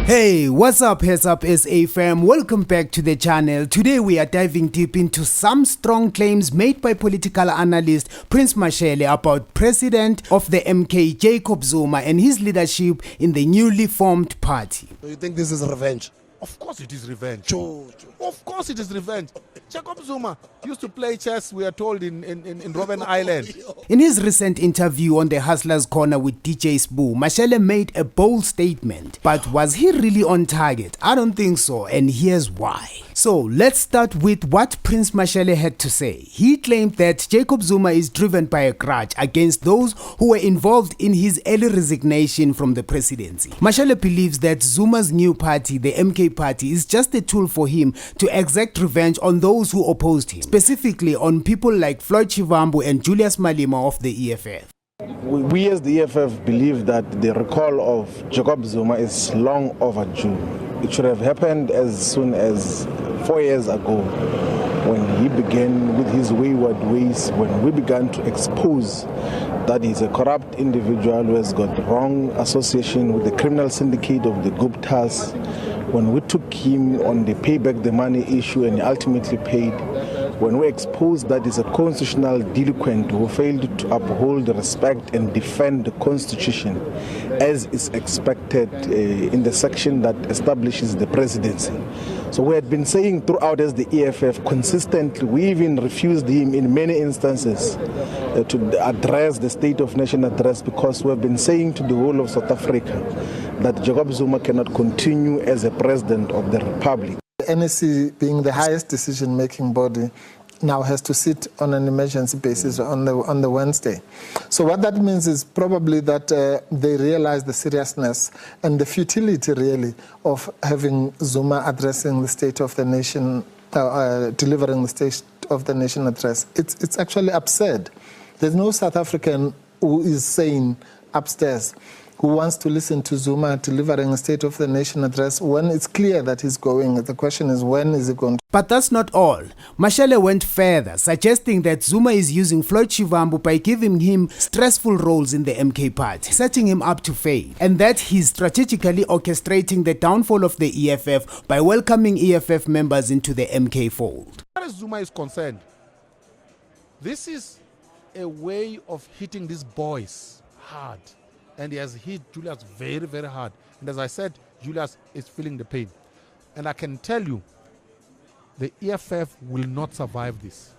Hey, what's up, heads up SA fam, welcome back to the channel. Today we are diving deep into some strong claims made by political analyst Prince Mashele about President of the MK Jacob Zuma and his leadership in the newly formed party. So you think this is revenge? Of course it is revenge. Of course it is revenge. Jacob Zuma used to play chess, we are told, in Robben Island. In his recent interview on the Hustler's Corner with DJ Spoo, Mashele made a bold statement. But was he really on target? I don't think so, and here's why. So let's start with what Prince Mashele had to say. He claimed that Jacob Zuma is driven by a grudge against those who were involved in his early resignation from the presidency. Mashele believes that Zuma's new party, the MK party, is just a tool for him to exact revenge on those who opposed him, specifically on people like Floyd Shivambus and Julius Malema of the EFF. We as the EFF believe that the recall of Jacob Zuma is long overdue. It should have happened as soon as 4 years ago when he began with his wayward ways, when we began to expose that he's a corrupt individual who has got wrong association with the criminal syndicate of the Guptas, when we took him on the pay back the money issue and he ultimately paid, when we exposed that he's a constitutional delinquent who failed to uphold, respect and defend the Constitution as is expected in the section that establishes the presidency. So we had been saying throughout as the EFF consistently, we even refused him in many instances to address the State of Nation address, because we have been saying to the whole of South Africa that Jacob Zuma cannot continue as a president of the Republic. The NEC, being the highest decision-making body, now has to sit on an emergency basis on the Wednesday. So what that means is probably that they realize the seriousness and the futility, really, of having Zuma addressing the State of the Nation, delivering the State of the Nation address. It's actually absurd. There's no South African who is sane upstairs who wants to listen to Zuma delivering a State of the Nation address when it's clear that he's going. The question is, when is he going to? But that's not all. Mashele went further, suggesting that Zuma is using Floyd Shivambus by giving him stressful roles in the MK party, setting him up to fail, and that he's strategically orchestrating the downfall of the EFF by welcoming EFF members into the MK fold. As far as Zuma is concerned, this is a way of hitting these boys hard. And he has hit Julius very, very hard. And as I said, Julius is feeling the pain. And I can tell you, the EFF will not survive this.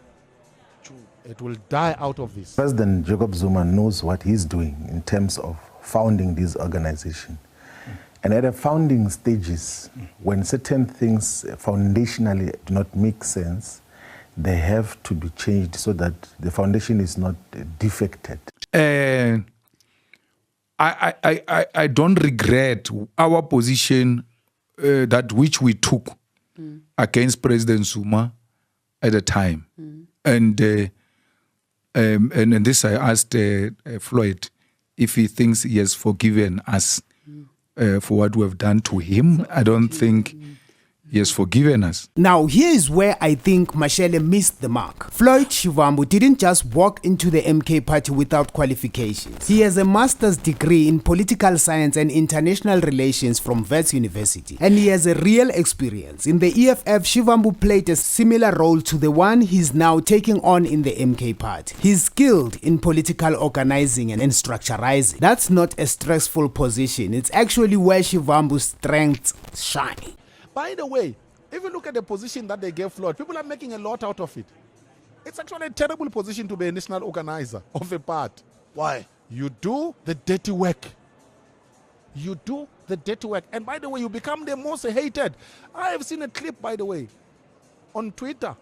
It will die out of this. President Jacob Zuma knows what he's doing in terms of founding this organization. And at the founding stages, when certain things foundationally do not make sense, they have to be changed so that the foundation is not defected. I don't regret our position that which we took against President Zuma at the time. And this I asked Floyd if he thinks he has forgiven us for what we have done to him. I don't think he has forgiven us. Now, here is where I think Mashele missed the mark. Floyd Shivambus didn't just walk into the MK party without qualifications. He has a master's degree in political science and international relations from Wits University, and he has a real experience. In the EFF, Shivambus played a similar role to the one he's now taking on in the MK party. He's skilled in political organizing and structurizing. That's not a stressful position. It's actually where Shivambus' strengths shine. By the way, if you look at the position that they gave Floyd, people are making a lot out of it. It's actually a terrible position to be a national organizer of a part. Why? You do the dirty work. You do the dirty work. And by the way, you become the most hated. I have seen a clip, by the way, on Twitter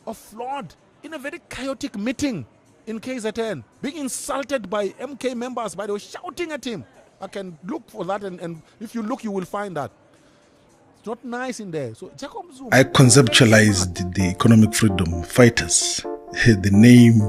of Floyd in a very chaotic meeting in KZN, being insulted by MK members, by the way, shouting at him. I can look for that, and if you look, you will find that. It's not nice in there. So Jacob Zuma, I conceptualized the economic freedom fighters, the name,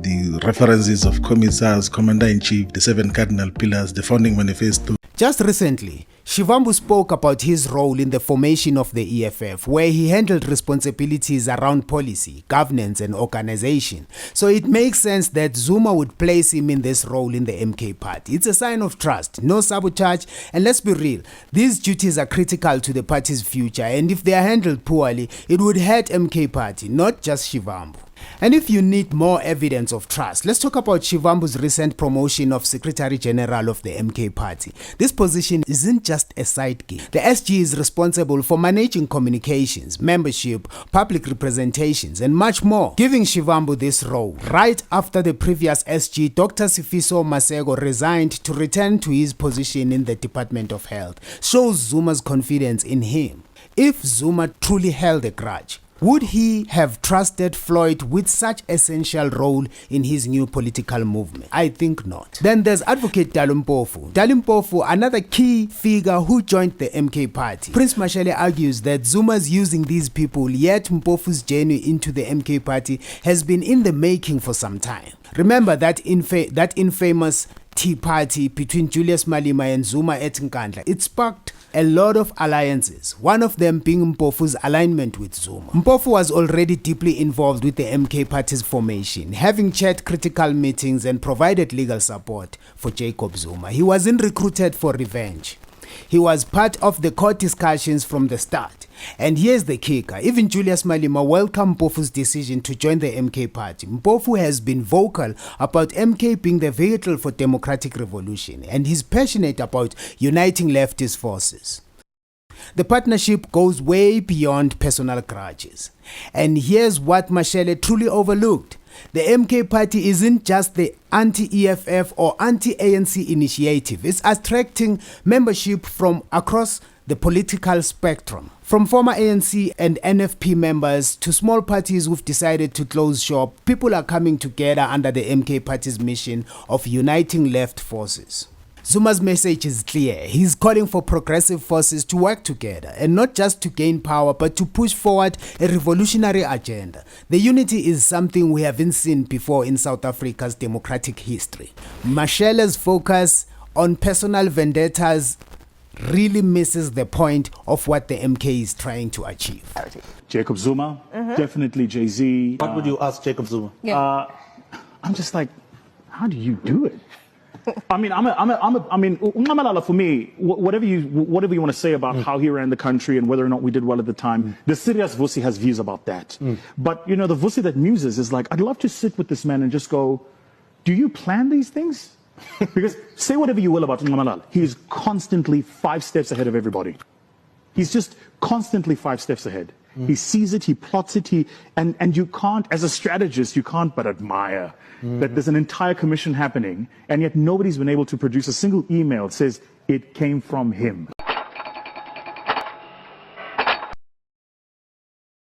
the references of commissars, commander-in-chief, the 7 cardinal pillars, the founding manifesto. Just recently, Shivambus spoke about his role in the formation of the EFF, where he handled responsibilities around policy, governance and organization. So it makes sense that Zuma would place him in this role in the MK party. It's a sign of trust, no sabotage, and let's be real, these duties are critical to the party's future, and if they are handled poorly, it would hurt MK party, not just Shivambu. And if you need more evidence of trust, let's talk about Shivambu's recent promotion of Secretary General of the MK party. This position isn't just a side gig. The SG is responsible for managing communications, membership, public representations, and much more. Giving Shivambu this role right after the previous SG, Dr. Sifiso Masego, resigned to return to his position in the Department of Health shows Zuma's confidence in him. If Zuma truly held a grudge, would he have trusted Floyd with such essential role in his new political movement? I think not. Then there's Advocate Dali Mpofu. Dali Mpofu, another key figure who joined the MK party. Prince Mashele argues that Zuma's using these people, yet Mpofu's journey into the MK party has been in the making for some time. Remember that infamous Tea Party between Julius Malema and Zuma at Nkandla. It sparked a lot of alliances, one of them being Mpofu's alignment with Zuma. Mpofu was already deeply involved with the MK party's formation, having chaired critical meetings and provided legal support for Jacob Zuma. He wasn't recruited for revenge. He was part of the court discussions from the start. And here's the kicker. Even Julius Malema welcomed Mpofu's decision to join the MK party. Mpofu has been vocal about MK being the vehicle for democratic revolution, and he's passionate about uniting leftist forces. The partnership goes way beyond personal grudges. And here's what Mashele truly overlooked. The MK party isn't just the anti-EFF or anti-ANC initiative. It's attracting membership from across the political spectrum. From former ANC and NFP members to small parties who've decided to close shop, people are coming together under the MK party's mission of uniting left forces. Zuma's message is clear. He's calling for progressive forces to work together, and not just to gain power, but to push forward a revolutionary agenda. The unity is something we haven't seen before in South Africa's democratic history. Mashele's focus on personal vendettas really misses the point of what the MK is trying to achieve. Jacob Zuma, definitely Jay-Z. What would you ask Jacob Zuma? I'm just like, how do you do it? I mean, Ungamalala for me, whatever you want to say about how he ran the country and whether or not we did well at the time, the serious Vusi has views about that. But, you know, the Vusi that muses is like, I'd love to sit with this man and just go, do you plan these things? Because say whatever you will about Ungamalala, he is constantly 5 steps ahead of everybody. He's just constantly 5 steps ahead. He sees it, he plots it, and you can't, as a strategist, you can't but admire that there's an entire commission happening, and yet nobody's been able to produce a single email that says it came from him.